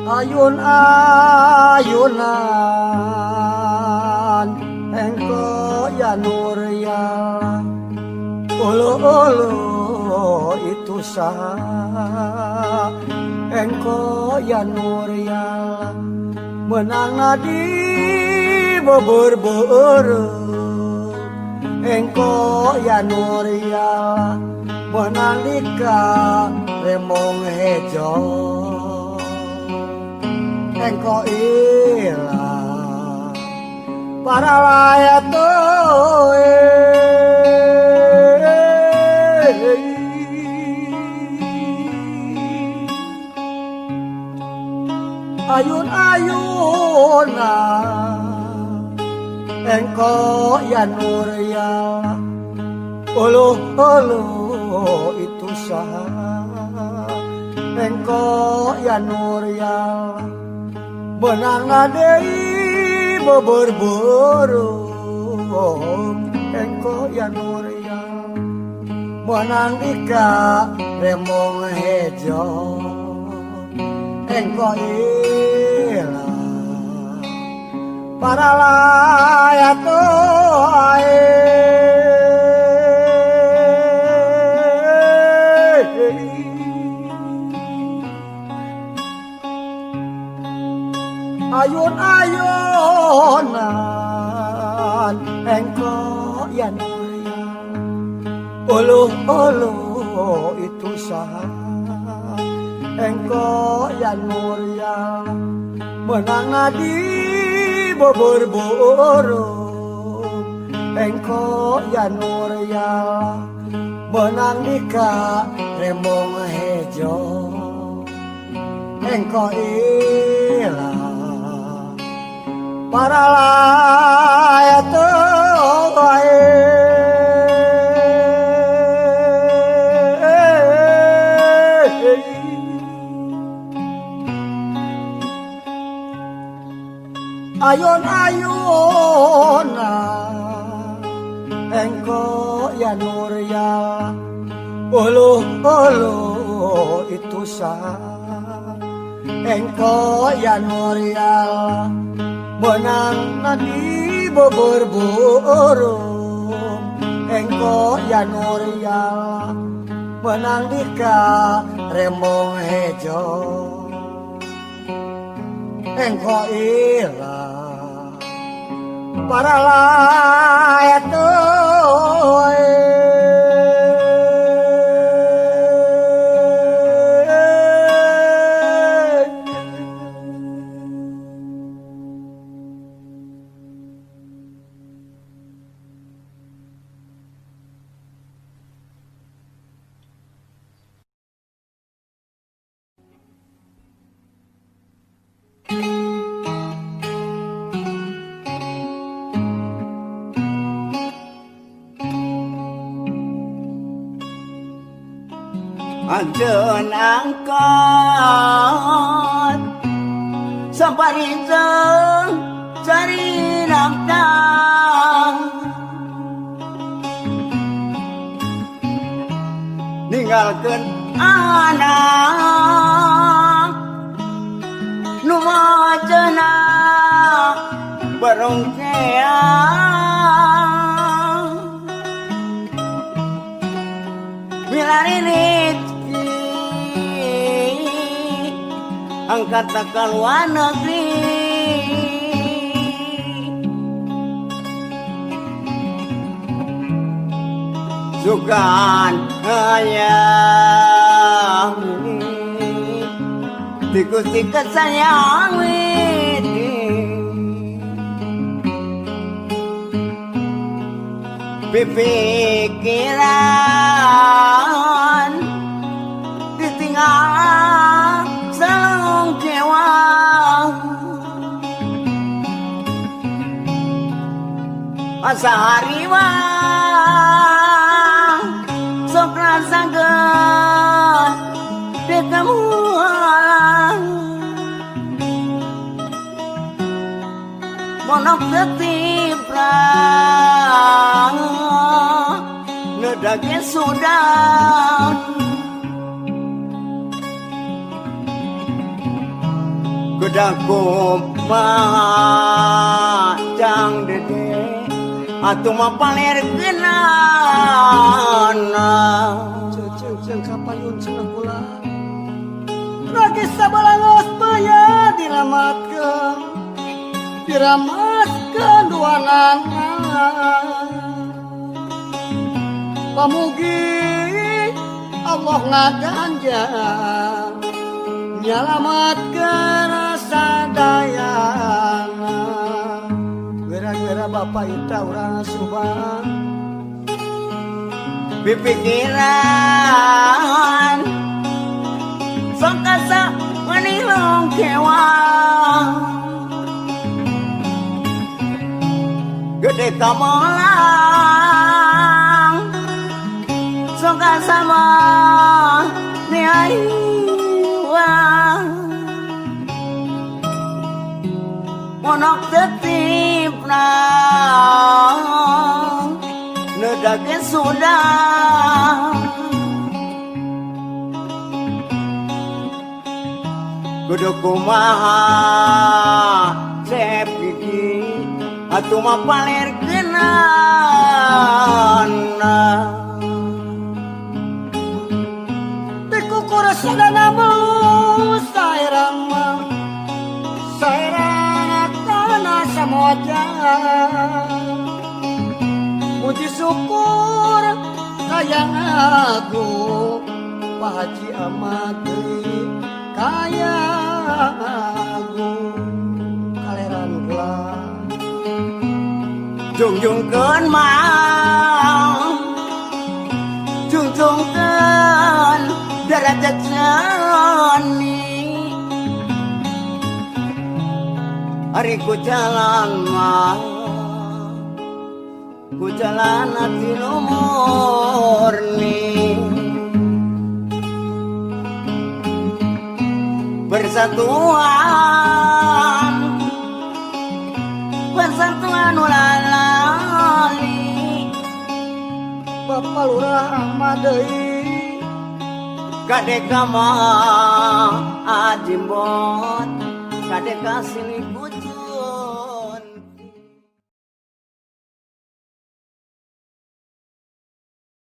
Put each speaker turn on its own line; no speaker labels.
ayun-ayunan engko ya Nurya ulu-ulu itu sah engko ya Nurya menang di bobor-bobor engko ya Nurya menang di remong hejo engko ilang para layat ayun-ayunan engko ya Nurya ulu-ulu itu sah engko ya Nurya benang deui bobor-borong engko ya Nurya benang dika remong hejo engko ilang para layat ayun-ayunan engko ya Nurya ulu-ulu itu sah engko ya Nurya menang di bobor-borong engko ya Nurya menang di remong hejo engko ilang para layat ayun-ayunan engko ya Nurya ulu-ulu itu sah engko ya Nurya menang di bobor-borong engko ya Nurya menang di remong hejo engko ilang para layat
Anjeun angkat saparijeng cari nafkah ninggalkeun anak nu wajana barongkeang milaririt angkat ke luar negeri sugan hayang dikusti kesayang pipikiran ditinggal selung kewang asa hariwa sok rasakeun di kamuan monok ketiprak nedage sudah Gedaku macang dede atuh mah paler genana
Ceng kapayun cenah kula Ragi sabalangos baya diramatkeun duanana pamugi Allah ngaganjar nyalamatkeun sadayana gara-gara Bapak Ita urang subhan
pipikiran sok kasa manilong kewang gede kamolang sok kasa mah niaiwang monok tetipna nedake sudah kudu kumaha cep gigi atuh mah paler genana
tikukur sadana melus sairang tanah samoja puji syukur sayang aku Pak Haji Ahmad kaya aku kaleran kula
jungjungkeun mang jungjungkeun derajat jani ari ku jalan mah ku jalan hati murni persatuan ulalali
Bapak Lurah Ahmad deui
kadeka mah ajimbot kadeka silik